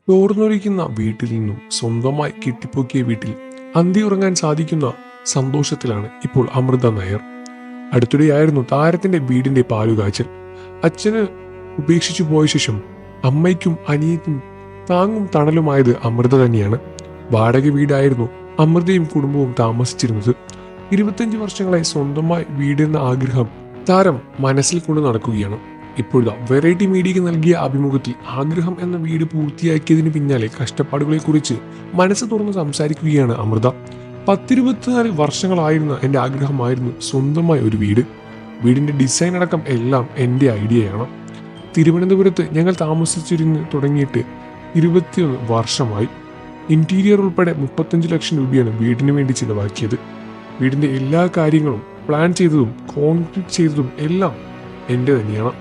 ചോർന്നൊലിക്കുന്ന വീട്ടിൽ നിന്നും സ്വന്തമായി കെട്ടിപ്പൊക്കിയ വീട്ടിൽ അന്തി ഉറങ്ങാൻ സാധിക്കുന്ന സന്തോഷത്തിലാണ് ഇപ്പോൾ അമൃത നായർ. അടുത്തിടെയായിരുന്നു താരത്തിന്റെ വീടിന്റെ പാലുകാച്ചൽ. അച്ഛന് ഉപേക്ഷിച്ചു പോയ ശേഷം അമ്മയ്ക്കും അനിയനും താങ്ങും തണലുമായത് അമൃത തന്നെയാണ്. വാടക വീടായിരുന്നു അമൃതയും കുടുംബവും താമസിച്ചിരുന്നത്. 25 വർഷങ്ങളായി സ്വന്തമായി വീടെന്ന ആഗ്രഹം താരം മനസ്സിൽ കൊണ്ട് നടക്കുകയാണ്. ഇപ്പോഴത്തെ വെറൈറ്റി മീഡിയയ്ക്ക് നൽകിയ അഭിമുഖത്തിൽ ആഗ്രഹം എന്ന വീട് പൂർത്തിയാക്കിയതിന് പിന്നാലെ കഷ്ടപ്പാടുകളെ കുറിച്ച് മനസ്സ് തുറന്ന് സംസാരിക്കുകയാണ് അമൃത. 10-24 വർഷങ്ങളായിരുന്ന എൻ്റെ ആഗ്രഹമായിരുന്നു സ്വന്തമായി ഒരു വീട്. വീടിന്റെ ഡിസൈൻ അടക്കം എല്ലാം എൻ്റെ ഐഡിയയാണ്. തിരുവനന്തപുരത്ത് ഞങ്ങൾ താമസിച്ചിരുന്ന് തുടങ്ങിയിട്ട് 21 വർഷമായി. ഇന്റീരിയർ ഉൾപ്പെടെ 35 ലക്ഷം രൂപയാണ് വീടിന് വേണ്ടി ചിലവാക്കിയത്. വീടിന്റെ എല്ലാ കാര്യങ്ങളും പ്ലാൻ ചെയ്തതും കോൺക്രീറ്റ് ചെയ്തതും എല്ലാം എൻ്റെ തന്നെയാണ്.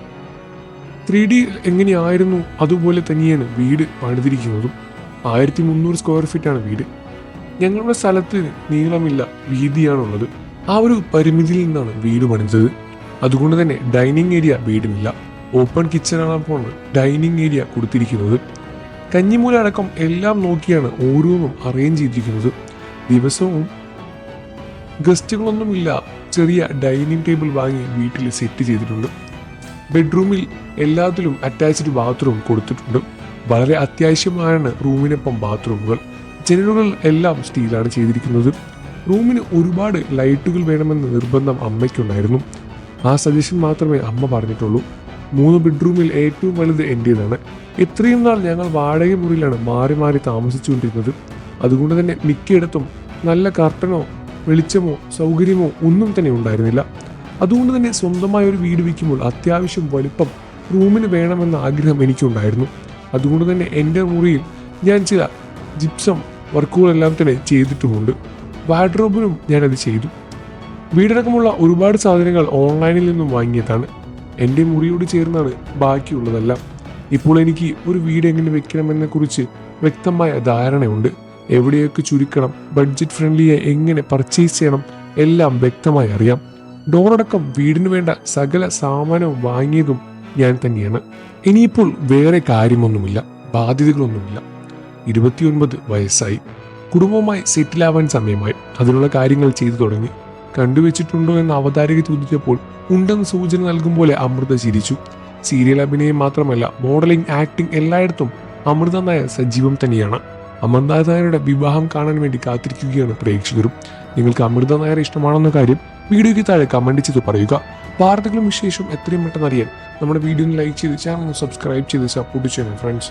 3D എങ്ങനെയായിരുന്നു അതുപോലെ തന്നെയാണ് വീട് പണിതിരിക്കുന്നതും. 1300 സ്ക്വയർ ഫീറ്റാണ് വീട്. ഞങ്ങളുടെ സ്ഥലത്ത് നീളമില്ല, വീതിയാണുള്ളത്. ആ ഒരു പരിമിതിയിൽ നിന്നാണ് വീട് പണിതത്. അതുകൊണ്ട് തന്നെ ഡൈനിങ് ഏരിയ വീടിനില്ല. ഓപ്പൺ കിച്ചണാണ് അപ്പോൾ ഡൈനിങ് ഏരിയ കൊടുത്തിരിക്കുന്നത്. കഞ്ഞിമൂല അടക്കം എല്ലാം നോക്കിയാണ് ഓരോന്നും അറേഞ്ച് ചെയ്തിരിക്കുന്നത്. ദിവസവും ഗസ്റ്റുകളൊന്നുമില്ല, ചെറിയ ഡൈനിങ് ടേബിൾ വാങ്ങി വീട്ടിൽ സെറ്റ് ചെയ്തിട്ടുണ്ട്. ബെഡ്റൂമിൽ എല്ലാത്തിലും അറ്റാച്ച്ഡ് ബാത്റൂം കൊടുത്തിട്ടുണ്ട്. വളരെ അത്യാവശ്യമാണ് റൂമിനൊപ്പം ബാത്റൂമുകൾ. ജനലുകൾ എല്ലാം സ്റ്റീലാണ് ചെയ്തിരിക്കുന്നത്. റൂമിന് ഒരുപാട് ലൈറ്റുകൾ വേണമെന്ന് നിർബന്ധം അമ്മയ്ക്കുണ്ടായിരുന്നു. ആ സജഷൻ മാത്രമേ അമ്മ പറഞ്ഞിട്ടുള്ളൂ. 3 ബെഡ്റൂമിൽ ഏറ്റവും വലുത് എൻ്റേതാണ്. ഇത്രയും നാൾ ഞങ്ങൾ വാടക മുറിയിലാണ് മാറി മാറി താമസിച്ചുകൊണ്ടിരുന്നത്. അതുകൊണ്ട് തന്നെ മിക്കയിടത്തും നല്ല കർട്ടനോ വെളിച്ചമോ സൗകര്യമോ ഒന്നും തന്നെ ഉണ്ടായിരുന്നില്ല. അതുകൊണ്ട് തന്നെ സ്വന്തമായ ഒരു വീട് വയ്ക്കുമ്പോൾ അത്യാവശ്യം വലുപ്പം റൂമിന് വേണമെന്ന ആഗ്രഹം എനിക്കുണ്ടായിരുന്നു. അതുകൊണ്ട് തന്നെ എൻ്റെ മുറിയിൽ ഞാൻ ചില ജിപ്സം വർക്കുകളെല്ലാം തന്നെ ചെയ്തിട്ടുമുണ്ട്. വാർഡ്രോബിനും ഞാനത് ചെയ്തു. വീടടക്കമുള്ള ഒരുപാട് സാധനങ്ങൾ ഓൺലൈനിൽ നിന്നും വാങ്ങിയതാണ്. എൻ്റെ മുറിയോട് ചേർന്നാണ് ബാക്കിയുള്ളതെല്ലാം. ഇപ്പോൾ എനിക്ക് ഒരു വീട് എങ്ങനെ വെക്കണമെന്നെ കുറിച്ച് വ്യക്തമായ ധാരണയുണ്ട്. എവിടെയൊക്കെ ചുരുക്കണം, ബഡ്ജറ്റ് ഫ്രണ്ട്ലിയായി എങ്ങനെ പർച്ചേസ് ചെയ്യണം എല്ലാം വ്യക്തമായി അറിയാം. ഡോറടക്കം വീടിന് വേണ്ട സകല സാമാനവും വാങ്ങിയതും ഞാൻ തന്നെയാണ്. ഇനിയിപ്പോൾ വേറെ കാര്യമൊന്നുമില്ല, ബാധ്യതകളൊന്നുമില്ല. 29 വയസ്സായി. കുടുംബവുമായി സെറ്റിലാവാൻ സമയമായി. അതിനുള്ള കാര്യങ്ങൾ ചെയ്തു തുടങ്ങി. കണ്ടുവച്ചിട്ടുണ്ടോ എന്ന് അവതാരക ചോദിച്ചപ്പോൾ ഉണ്ടെന്ന് സൂചന നൽകും പോലെ അമൃത ചിരിച്ചു. സീരിയൽ അഭിനയം മാത്രമല്ല, മോഡലിംഗ്, ആക്ടിംഗ് എല്ലായിടത്തും അമൃത നായർ സജീവം തന്നെയാണ്. അമൃത നായരുടെ വിവാഹം കാണാൻ വേണ്ടി കാത്തിരിക്കുകയാണ് പ്രേക്ഷകരും. നിങ്ങൾക്ക് അമൃത നായർ ഇഷ്ടമാണെന്ന കാര്യം വീഡിയോയ്ക്ക് താഴെ കമന്റ് ചെയ്ത് പറയുക. വാർത്തകളും വിശേഷം എത്രയും പെട്ടെന്ന് അറിയാൻ നമ്മുടെ വീഡിയോ ലൈക്ക് ചെയ്ത് ചാനൽ സബ്സ്ക്രൈബ് ചെയ്ത് സപ്പോർട്ട് ചെയ്യണം ഫ്രണ്ട്സ്.